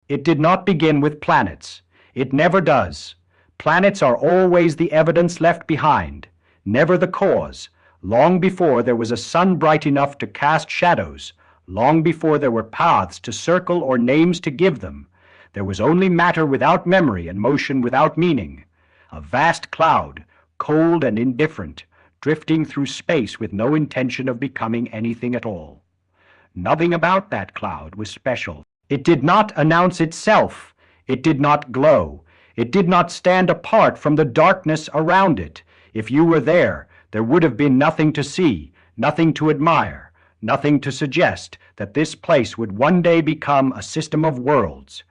It did not begin with planets. It never does. Planets are always the evidence left behind, never the cause. Long before there was a sun bright enough to cast shadows, long before there were paths to circle or names to give them, there was only matter without memory and motion without meaning. A vast cloud, cold and indifferent, drifting through space with no intention of becoming anything at all. Nothing about that cloud was special. It did not announce itself. It did not glow. It did not stand apart from the darkness around it. If you were there would have been nothing to see, nothing to admire, nothing to suggest that this place would one day become a system of worlds.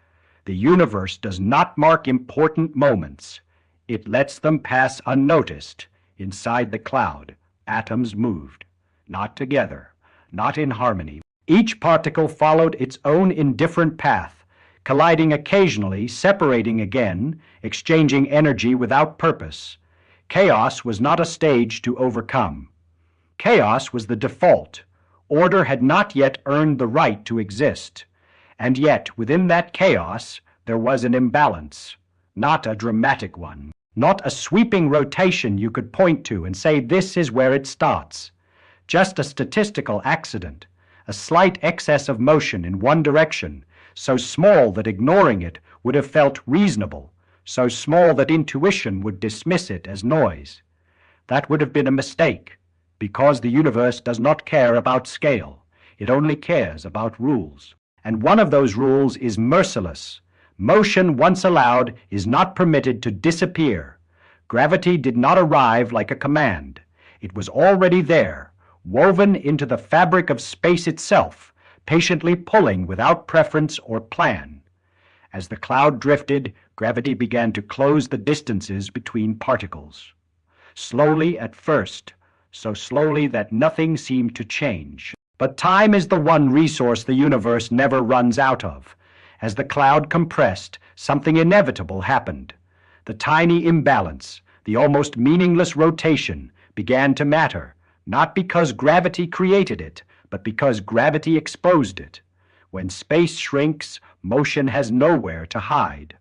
The universe does not mark important moments. It lets them pass unnoticed. Inside the cloud, atoms moved, not together, not in harmony. Each particle followed its own indifferent path, colliding occasionally, separating again, exchanging energy without purpose. Chaos was not a stage to overcome. Chaos was the default. Order had not yet earned the right to exist. And yet, within that chaos, there was an imbalance, not a dramatic one, not a sweeping rotation you could point to and say this is where it starts. Just a statistical accident, a slight excess of motion in one direction, so small that ignoring it would have felt reasonable, so small that intuition would dismiss it as noise. That would have been a mistake, because the universe does not care about scale. It only cares about rules. And one of those rules is merciless. Motion once allowed is not permitted to disappear. Gravity did not arrive like a command. It was already there, woven into the fabric of space itself, patiently pulling without preference or plan. As the cloud drifted, gravity began to close the distances between particles. Slowly at first, so slowly that nothing seemed to change. But time is the one resource the universe never runs out of. As the cloud compressed, something inevitable happened. The tiny imbalance, the almost meaningless rotation, began to matter, not because gravity created it, but because gravity exposed it. When space shrinks, motion has nowhere to hide.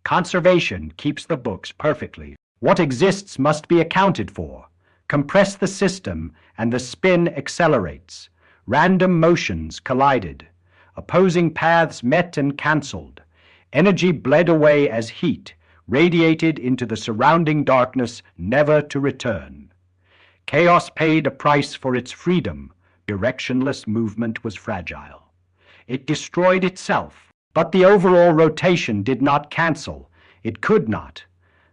Conservation keeps the books perfectly. What exists must be accounted for. Compress the system, and the spin accelerates. Random motions collided. Opposing paths met and cancelled. Energy bled away as heat, radiated into the surrounding darkness, never to return. Chaos paid a price for its freedom. Directionless movement was fragile. It destroyed itself. But the overall rotation did not cancel. It could not.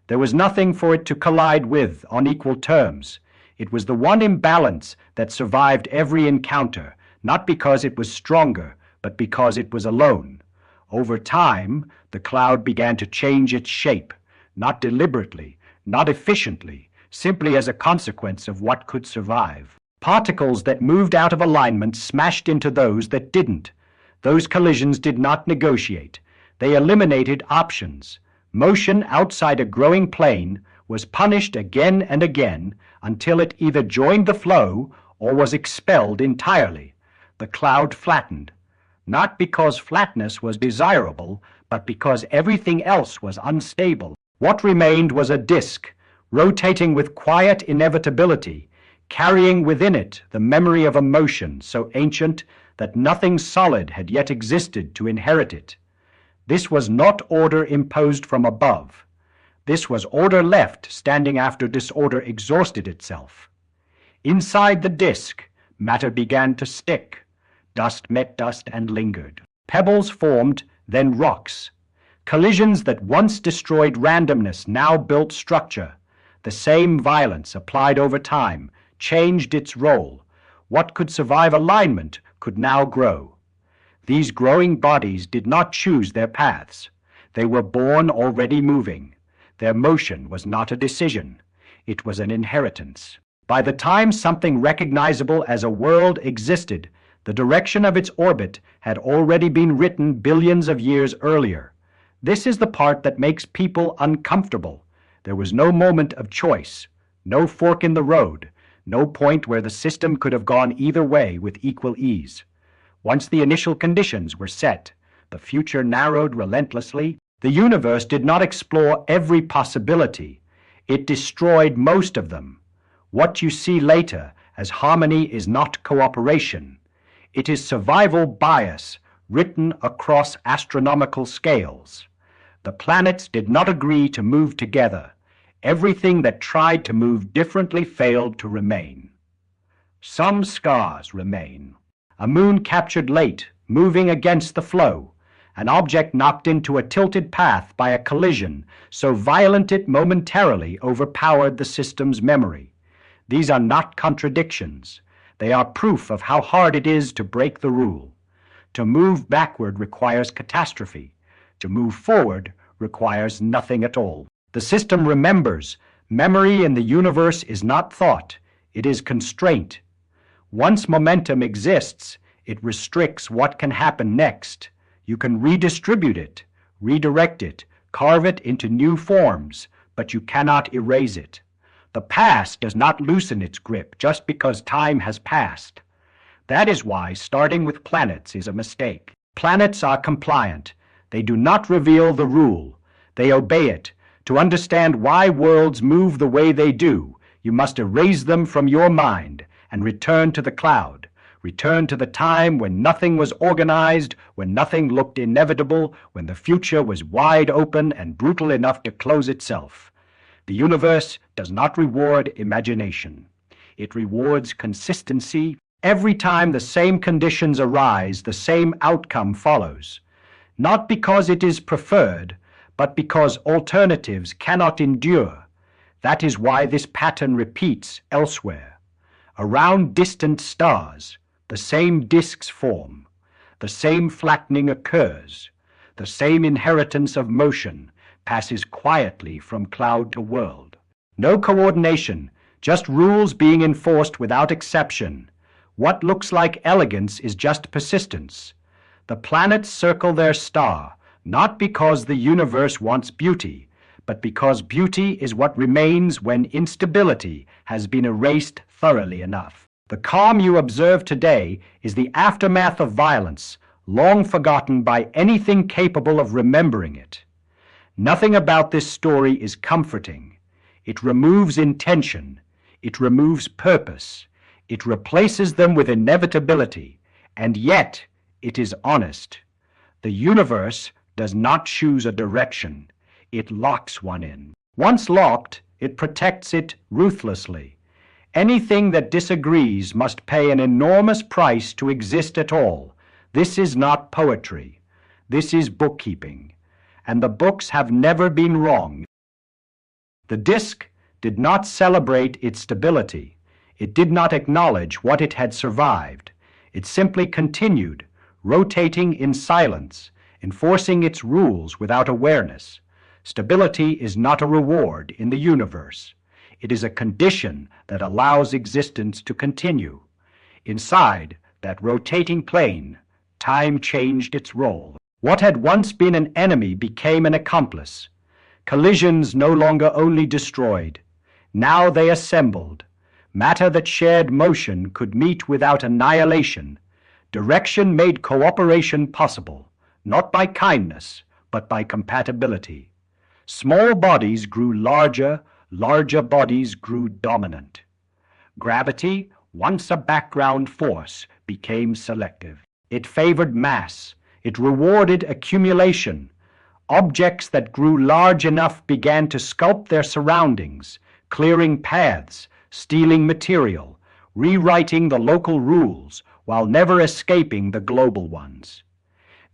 There was nothing for it to collide with on equal terms. It was the one imbalance that survived every encounter, not because it was stronger, but because it was alone. Over time, the cloud began to change its shape, not deliberately, not efficiently, simply as a consequence of what could survive. Particles that moved out of alignment smashed into those that didn't. Those collisions did not negotiate. They eliminated options. Motion outside a growing plane was punished again and again until it either joined the flow or was expelled entirely. The cloud flattened, not because flatness was desirable, but because everything else was unstable. What remained was a disk, rotating with quiet inevitability, carrying within it the memory of a motion so ancient that nothing solid had yet existed to inherit it. This was not order imposed from above. This was order left standing after disorder exhausted itself. Inside the disk, matter began to stick. Dust met dust and lingered. Pebbles formed, then rocks. Collisions that once destroyed randomness now built structure. The same violence applied over time changed its role. What could survive alignment could now grow. These growing bodies did not choose their paths. They were born already moving. Their motion was not a decision. It was an inheritance. By the time something recognizable as a world existed, the direction of its orbit had already been written billions of years earlier. This is the part that makes people uncomfortable. There was no moment of choice, no fork in the road, no point where the system could have gone either way with equal ease. Once the initial conditions were set, The future narrowed relentlessly. The universe did not explore every possibility. It destroyed most of them. What you see later as harmony is not cooperation. It is survival bias written across astronomical scales. The planets did not agree to move together. Everything that tried to move differently failed to remain. Some scars remain. A moon captured late, moving against the flow. An object knocked into a tilted path by a collision so violent it momentarily overpowered the system's memory. These are not contradictions. They are proof of how hard it is to break the rule. To move backward requires catastrophe. To move forward requires nothing at all. The system remembers. Memory in the universe is not thought. It is constraint. Once momentum exists, it restricts what can happen next. You can redistribute it, redirect it, carve it into new forms, but you cannot erase it. The past does not loosen its grip just because time has passed. That is why starting with planets is a mistake. Planets are compliant. They do not reveal the rule. They obey it. To understand why worlds move the way they do, you must erase them from your mind and return to the cloud. Return to the time when nothing was organized, when nothing looked inevitable, when the future was wide open and brutal enough to close itself. The universe does not reward imagination. It rewards consistency. Every time the same conditions arise, the same outcome follows. Not because it is preferred, but because alternatives cannot endure. That is why this pattern repeats elsewhere. Around distant stars, the same disks form. The same flattening occurs. The same inheritance of motion passes quietly from cloud to world. No coordination, just rules being enforced without exception. What looks like elegance is just persistence. The planets circle their star, not because the universe wants beauty, but because beauty is what remains when instability has been erased thoroughly enough. The calm you observe today is the aftermath of violence, long forgotten by anything capable of remembering it. Nothing about this story is comforting. It removes intention. It removes purpose. It replaces them with inevitability, and yet it is honest. The universe does not choose a direction. It locks one in. Once locked, it protects it ruthlessly. Anything that disagrees must pay an enormous price to exist at all. This is not poetry. This is bookkeeping. And the books have never been wrong. The disk did not celebrate its stability. It did not acknowledge what it had survived. It simply continued, rotating in silence, enforcing its rules without awareness. Stability is not a reward in the universe. It is a condition that allows existence to continue. Inside that rotating plane, time changed its role. What had once been an enemy became an accomplice. Collisions no longer only destroyed. Now they assembled. Matter that shared motion could meet without annihilation. Direction made cooperation possible, not by kindness, but by compatibility. Small bodies grew larger. Larger bodies grew dominant. Gravity, once a background force, became selective. It favored mass. It rewarded accumulation. Objects that grew large enough began to sculpt their surroundings, clearing paths, stealing material, rewriting the local rules while never escaping the global ones.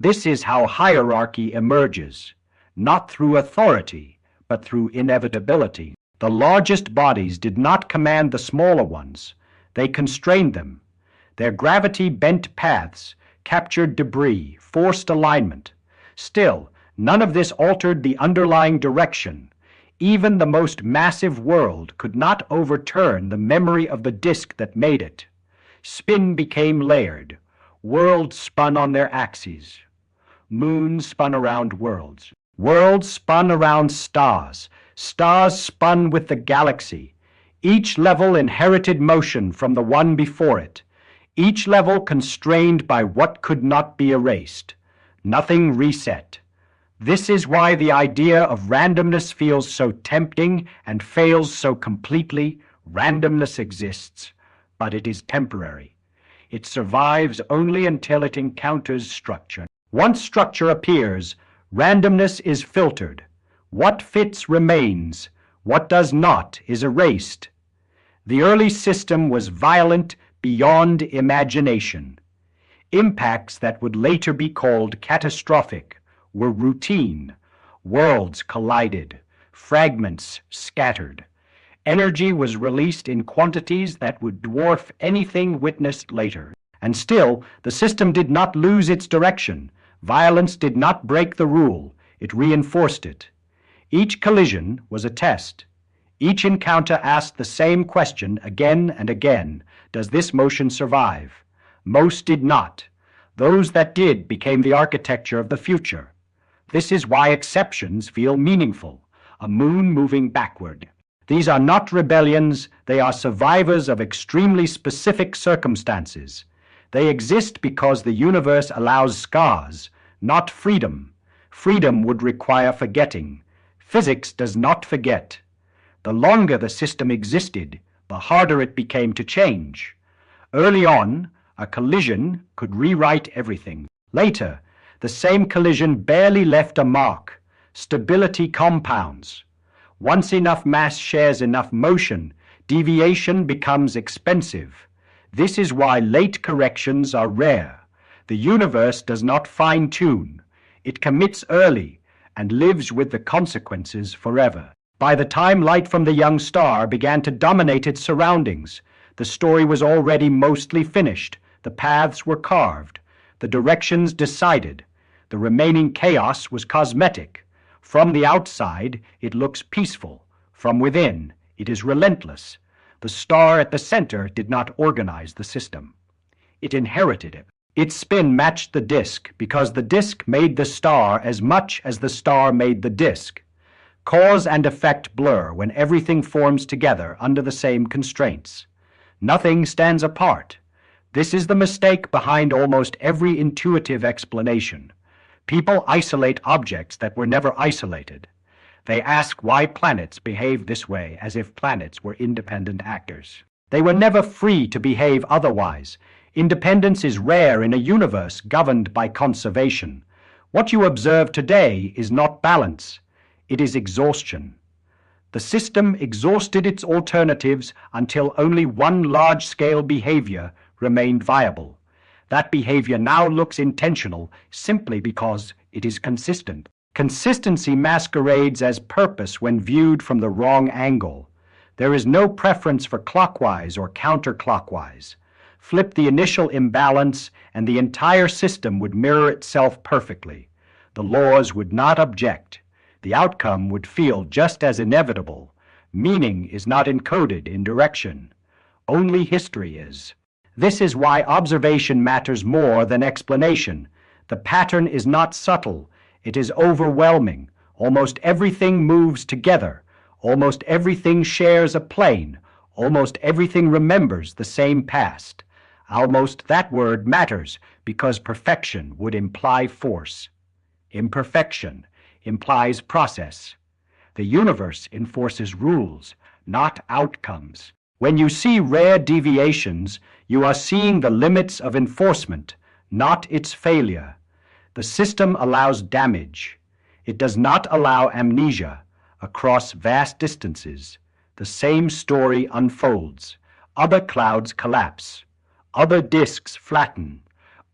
This is how hierarchy emerges, not through authority, but through inevitability. The largest bodies did not command the smaller ones. They constrained them. Their gravity bent paths, captured debris, forced alignment. Still, none of this altered the underlying direction. Even the most massive world could not overturn the memory of the disk that made it. Spin became layered. Worlds spun on their axes. Moons spun around worlds. Worlds spun around stars. Stars spun with the galaxy. Each level inherited motion from the one before it. Each level constrained by what could not be erased. Nothing reset. This is why the idea of randomness feels so tempting and fails so completely. Randomness exists, but it is temporary. It survives only until it encounters structure. Once structure appears, randomness is filtered. What fits remains. What does not is erased. The early system was violent beyond imagination. Impacts that would later be called catastrophic were routine. Worlds collided, fragments scattered. Energy was released in quantities that would dwarf anything witnessed later. And still, the system did not lose its direction. Violence did not break the rule. It reinforced it. Each collision was a test. Each encounter asked the same question again and again. Does this motion survive? Most did not. Those that did became the architecture of the future. This is why exceptions feel meaningful. A moon moving backward. These are not rebellions. They are survivors of extremely specific circumstances. They exist because the universe allows scars, not freedom. Freedom would require forgetting. Physics does not forget. The longer the system existed, the harder it became to change. Early on, a collision could rewrite everything. Later, the same collision barely left a mark. Stability compounds. Once enough mass shares enough motion, deviation becomes expensive. This is why late corrections are rare. The universe does not fine-tune. It commits early and lives with the consequences forever. By the time light from the young star began to dominate its surroundings, the story was already mostly finished. The paths were carved. The directions decided. The remaining chaos was cosmetic. From the outside, it looks peaceful. From within, it is relentless. The star at the center did not organize the system. It inherited it. Its spin matched the disk because the disk made the star as much as the star made the disk. Cause and effect blur when everything forms together under the same constraints. Nothing stands apart. This is the mistake behind almost every intuitive explanation. People isolate objects that were never isolated. They ask why planets behave this way as if planets were independent actors. They were never free to behave otherwise. Independence is rare in a universe governed by conservation. What you observe today is not balance. It is exhaustion. The system exhausted its alternatives until only one large-scale behavior remained viable. That behavior now looks intentional simply because it is consistent. Consistency masquerades as purpose when viewed from the wrong angle. There is no preference for clockwise or counterclockwise. Flip the initial imbalance and the entire system would mirror itself perfectly. The laws would not object. The outcome would feel just as inevitable. Meaning is not encoded in direction. Only history is. This is why observation matters more than explanation. The pattern is not subtle. It is overwhelming. Almost everything moves together. Almost everything shares a plane. Almost everything remembers the same past. Almost that word matters because perfection would imply force. Imperfection implies process. The universe enforces rules, not outcomes. When you see rare deviations, you are seeing the limits of enforcement, not its failure. The system allows damage. It does not allow amnesia. Across vast distances, the same story unfolds. Other clouds collapse. Other disks flatten.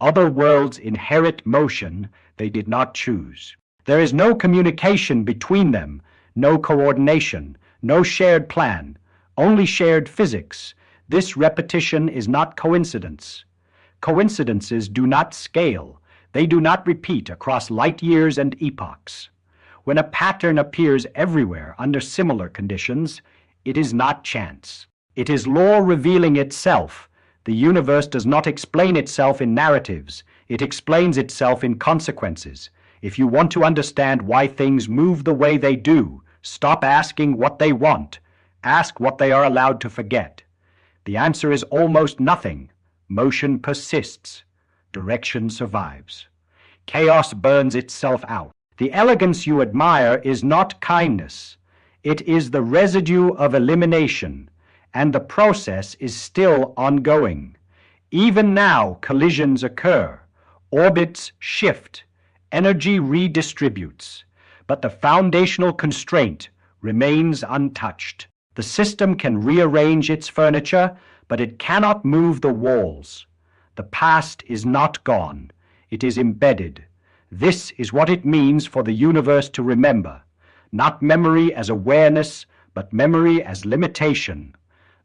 Other worlds inherit motion they did not choose. There is no communication between them, no coordination, no shared plan, only shared physics. This repetition is not coincidence. Coincidences do not scale. They do not repeat across light years and epochs. When a pattern appears everywhere under similar conditions, it is not chance. It is law revealing itself. The universe does not explain itself in narratives. It explains itself in consequences. If you want to understand why things move the way they do, stop asking what they want. Ask what they are allowed to forget. The answer is almost nothing. Motion persists. Direction survives. Chaos burns itself out. The elegance you admire is not kindness. It is the residue of elimination, and the process is still ongoing. Even now, collisions occur, orbits shift, energy redistributes, but the foundational constraint remains untouched. The system can rearrange its furniture, but it cannot move the walls. The past is not gone. It is embedded. This is what it means for the universe to remember, not memory as awareness, but memory as limitation.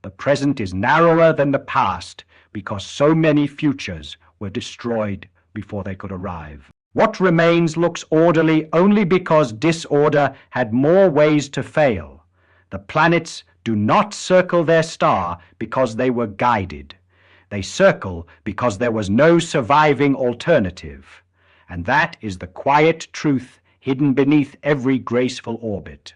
The present is narrower than the past because so many futures were destroyed before they could arrive. What remains looks orderly only because disorder had more ways to fail. The planets do not circle their star because they were guided. They circle because there was no surviving alternative. And that is the quiet truth hidden beneath every graceful orbit.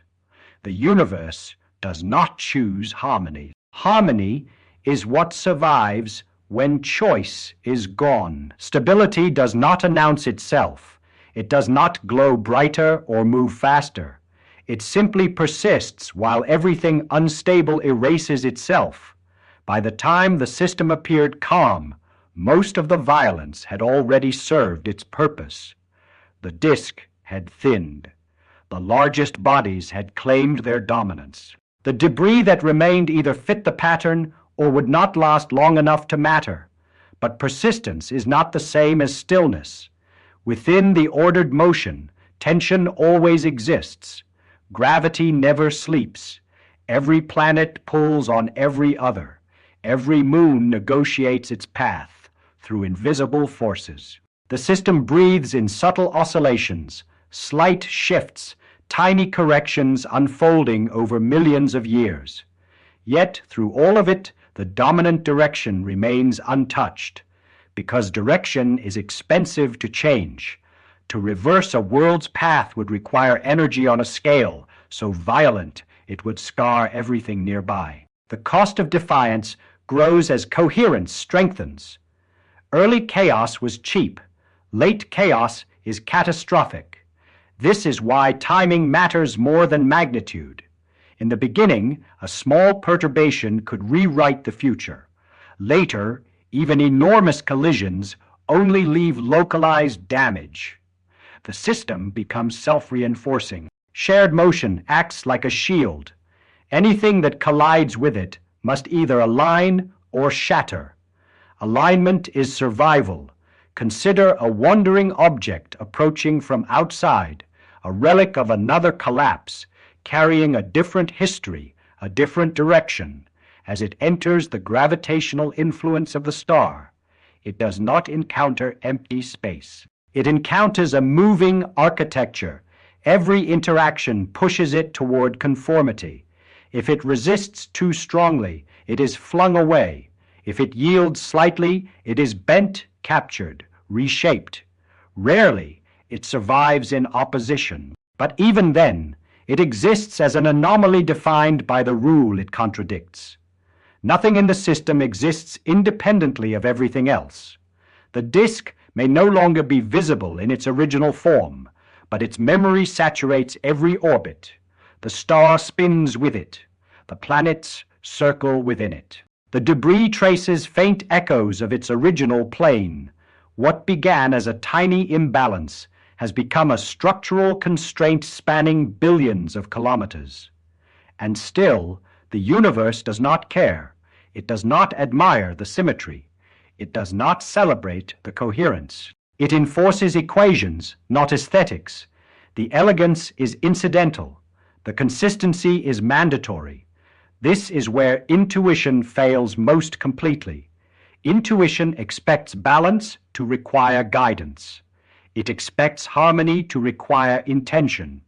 The universe does not choose harmony. Harmony is what survives when choice is gone. Stability does not announce itself. It does not glow brighter or move faster. It simply persists while everything unstable erases itself. By the time the system appeared calm, most of the violence had already served its purpose. The disk had thinned. The largest bodies had claimed their dominance. The debris that remained either fit the pattern or would not last long enough to matter. But persistence is not the same as stillness. Within the ordered motion, tension always exists. Gravity never sleeps. Every planet pulls on every other. Every moon negotiates its path through invisible forces. The system breathes in subtle oscillations, slight shifts, tiny corrections unfolding over millions of years. Yet, through all of it, the dominant direction remains untouched, because direction is expensive to change. To reverse a world's path would require energy on a scale so violent it would scar everything nearby. The cost of defiance grows as coherence strengthens. Early chaos was cheap. Late chaos is catastrophic. This is why timing matters more than magnitude. In the beginning, a small perturbation could rewrite the future. Later, even enormous collisions only leave localized damage. The system becomes self-reinforcing. Shared motion acts like a shield. Anything that collides with it must either align or shatter. Alignment is survival. Consider a wandering object approaching from outside, a relic of another collapse, carrying a different history, a different direction. As it enters the gravitational influence of the star, it does not encounter empty space. It encounters a moving architecture. Every interaction pushes it toward conformity. If it resists too strongly, it is flung away. If it yields slightly, it is bent, captured, reshaped. Rarely, it survives in opposition. But even then, it exists as an anomaly defined by the rule it contradicts. Nothing in the system exists independently of everything else. The disk may no longer be visible in its original form, but its memory saturates every orbit. The star spins with it. The planets circle within it. The debris traces faint echoes of its original plane. What began as a tiny imbalance has become a structural constraint spanning billions of kilometers. And still, the universe does not care. It does not admire the symmetry. It does not celebrate the coherence. It enforces equations, not aesthetics. The elegance is incidental. The consistency is mandatory. This is where intuition fails most completely. Intuition expects balance to require guidance. It expects harmony to require intention.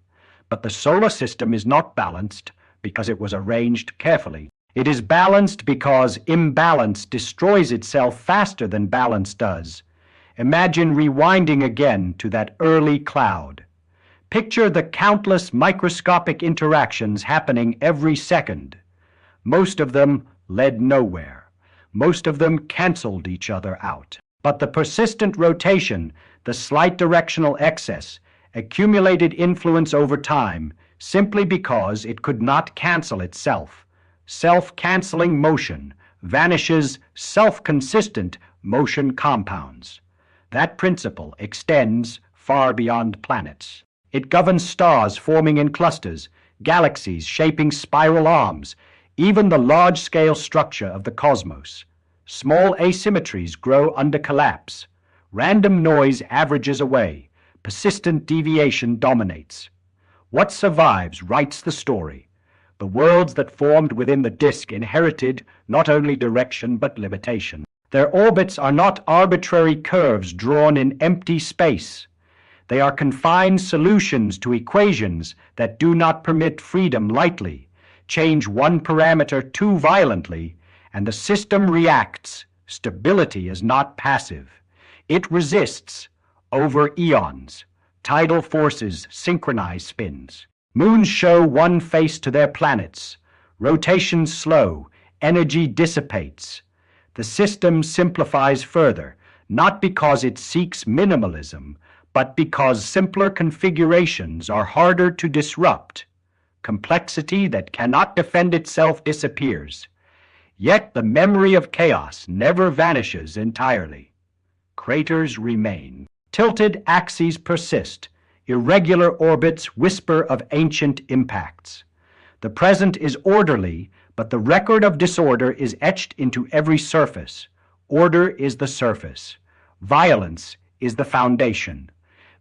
But the solar system is not balanced because it was arranged carefully. It is balanced because imbalance destroys itself faster than balance does. Imagine rewinding again to that early cloud. Picture the countless microscopic interactions happening every second. Most of them led nowhere. Most of them canceled each other out. But the persistent rotation, The slight directional excess accumulated influence over time simply because it could not cancel itself. Self-canceling motion vanishes self-consistent motion compounds. That principle extends far beyond planets. It governs stars forming in clusters, galaxies shaping spiral arms, even the large-scale structure of the cosmos. Small asymmetries grow under collapse. Random noise averages away. Persistent deviation dominates. What survives writes the story. The worlds that formed within the disk inherited not only direction but limitation. Their orbits are not arbitrary curves drawn in empty space. They are confined solutions to equations that do not permit freedom lightly. Change one parameter too violently, and the system reacts. Stability is not passive. It resists over eons. Tidal forces synchronize spins. Moons show one face to their planets. Rotation slow. Energy dissipates. The system simplifies further, not because it seeks minimalism, but because simpler configurations are harder to disrupt. Complexity that cannot defend itself disappears. Yet the memory of chaos never vanishes entirely. Craters remain. Tilted axes persist. Irregular orbits whisper of ancient impacts. The present is orderly, but the record of disorder is etched into every surface. Order is the surface. Violence is the foundation.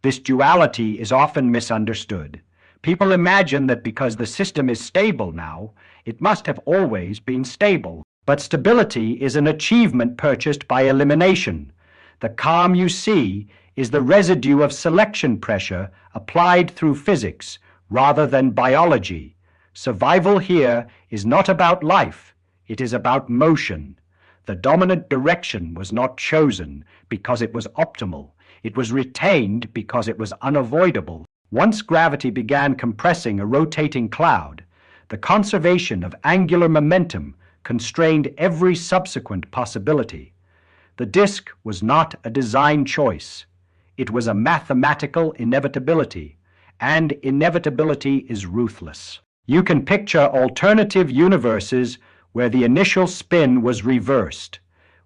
This duality is often misunderstood. People imagine that because the system is stable now, it must have always been stable. But stability is an achievement purchased by elimination. The calm you see is the residue of selection pressure applied through physics rather than biology. Survival here is not about life, it is about motion. The dominant direction was not chosen because it was optimal. It was retained because it was unavoidable. Once gravity began compressing a rotating cloud, the conservation of angular momentum constrained every subsequent possibility. The disk was not a design choice. It was a mathematical inevitability, and inevitability is ruthless. You can picture alternative universes where the initial spin was reversed,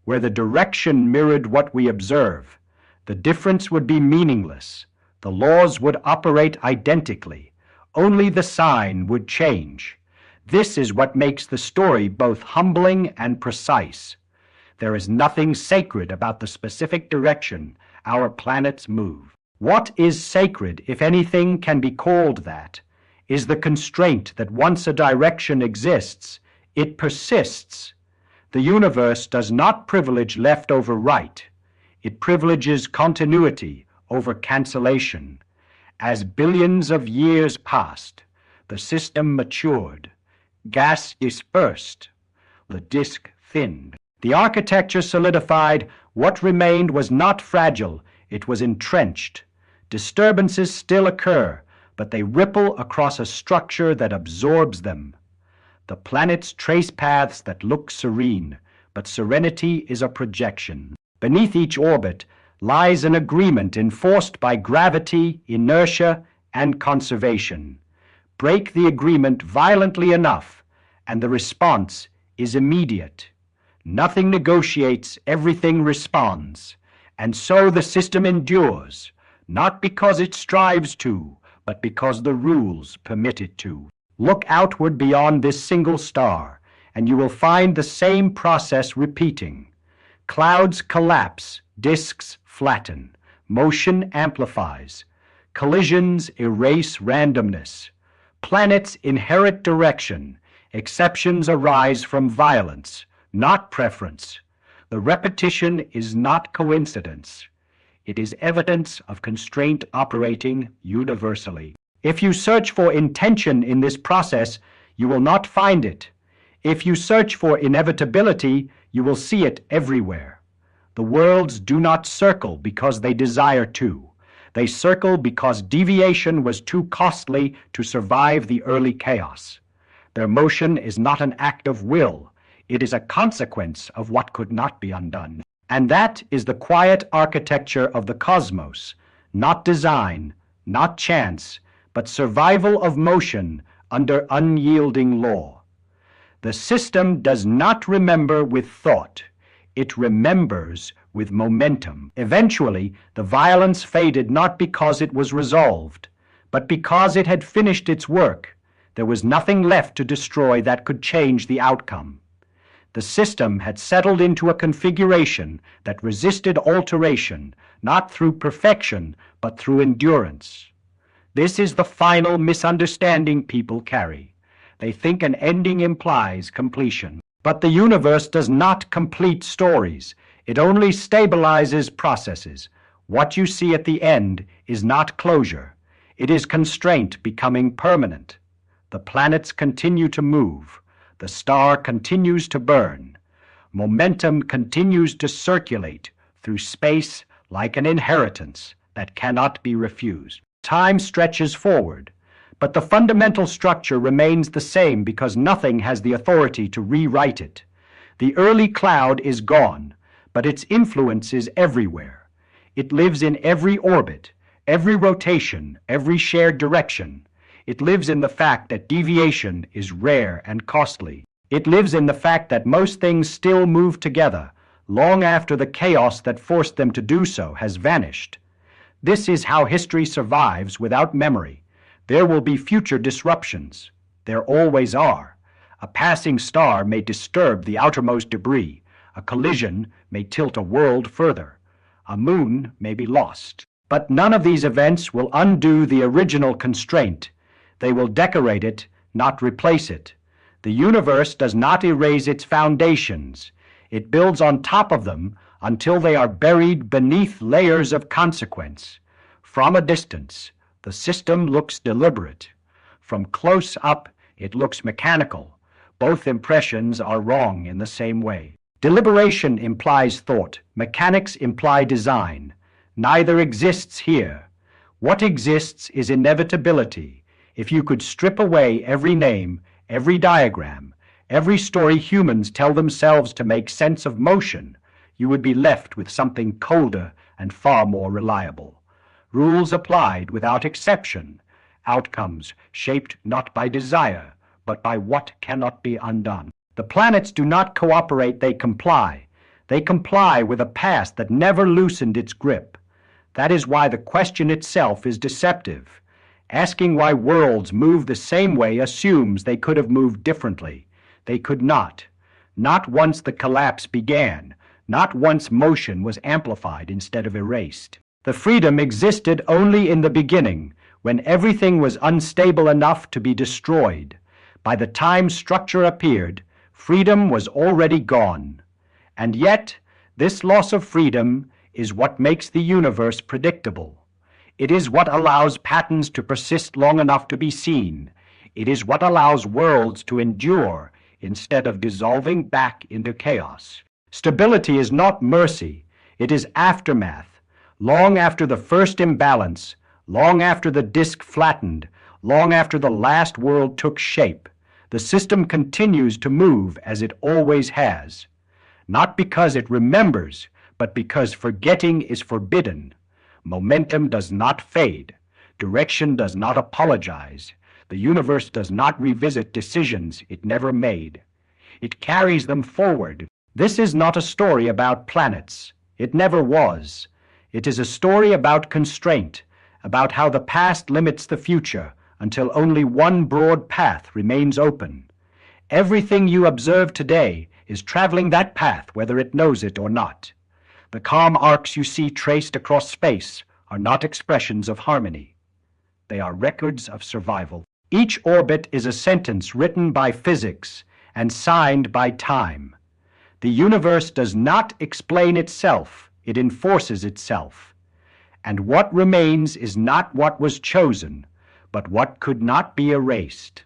where the direction mirrored what we observe. The difference would be meaningless. The laws would operate identically. Only the sign would change. This is what makes the story both humbling and precise. There is nothing sacred about the specific direction our planets move. What is sacred, if anything can be called that, is the constraint that once a direction exists, it persists. The universe does not privilege left over right. It privileges continuity over cancellation. As billions of years passed, the system matured. Gas dispersed. The disk thinned. The architecture solidified. What remained was not fragile, it was entrenched. Disturbances still occur, but they ripple across a structure that absorbs them. The planets trace paths that look serene, but serenity is a projection. Beneath each orbit lies an agreement enforced by gravity, inertia, and conservation. Break the agreement violently enough, and the response is immediate. Nothing negotiates, everything responds. And so the system endures, not because it strives to, but because the rules permit it to. Look outward beyond this single star, and you will find the same process repeating. Clouds collapse, disks flatten, motion amplifies. Collisions erase randomness. Planets inherit direction. Exceptions arise from violence, not preference. The repetition is not coincidence. It is evidence of constraint operating universally. If you search for intention in this process, you will not find it. If you search for inevitability, you will see it everywhere. The worlds do not circle because they desire to. They circle because deviation was too costly to survive the early chaos. Their motion is not an act of will. It is a consequence of what could not be undone. And that is the quiet architecture of the cosmos, not design, not chance, but survival of motion under unyielding law. The system does not remember with thought. It remembers with momentum. Eventually, the violence faded not because it was resolved, but because it had finished its work. There was nothing left to destroy that could change the outcome. The system had settled into a configuration that resisted alteration, not through perfection, but through endurance. This is the final misunderstanding people carry. They think an ending implies completion. But the universe does not complete stories. It only stabilizes processes. What you see at the end is not closure. It is constraint becoming permanent. The planets continue to move. The star continues to burn. Momentum continues to circulate through space like an inheritance that cannot be refused. Time stretches forward, but the fundamental structure remains the same because nothing has the authority to rewrite it. The early cloud is gone, but its influence is everywhere. It lives in every orbit, every rotation, every shared direction. It lives in the fact that deviation is rare and costly. It lives in the fact that most things still move together, long after the chaos that forced them to do so has vanished. This is how history survives without memory. There will be future disruptions. There always are. A passing star may disturb the outermost debris. A collision may tilt a world further. A moon may be lost. But none of these events will undo the original constraint. They will decorate it, not replace it. The universe does not erase its foundations. It builds on top of them until they are buried beneath layers of consequence. From a distance, the system looks deliberate. From close up, it looks mechanical. Both impressions are wrong in the same way. Deliberation implies thought. Mechanics imply design. Neither exists here. What exists is inevitability. If you could strip away every name, every diagram, every story humans tell themselves to make sense of motion, you would be left with something colder and far more reliable. Rules applied without exception. Outcomes shaped not by desire, but by what cannot be undone. The planets do not cooperate, they comply. They comply with a past that never loosened its grip. That is why the question itself is deceptive. Asking why worlds move the same way assumes they could have moved differently. They could not. Not once the collapse began. Not once motion was amplified instead of erased. The freedom existed only in the beginning, when everything was unstable enough to be destroyed. By the time structure appeared, freedom was already gone. And yet, this loss of freedom is what makes the universe predictable. It is what allows patterns to persist long enough to be seen. It is what allows worlds to endure instead of dissolving back into chaos. Stability is not mercy. It is aftermath. Long after the first imbalance, long after the disk flattened, long after the last world took shape, the system continues to move as it always has. Not because it remembers, but because forgetting is forbidden. Momentum does not fade. Direction does not apologize. The universe does not revisit decisions it never made. It carries them forward. This is not a story about planets. It never was. It is a story about constraint, about how the past limits the future until only one broad path remains open. Everything you observe today is traveling that path whether it knows it or not. The calm arcs you see traced across space are not expressions of harmony. They are records of survival. Each orbit is a sentence written by physics and signed by time. The universe does not explain itself, it enforces itself. And what remains is not what was chosen, but what could not be erased.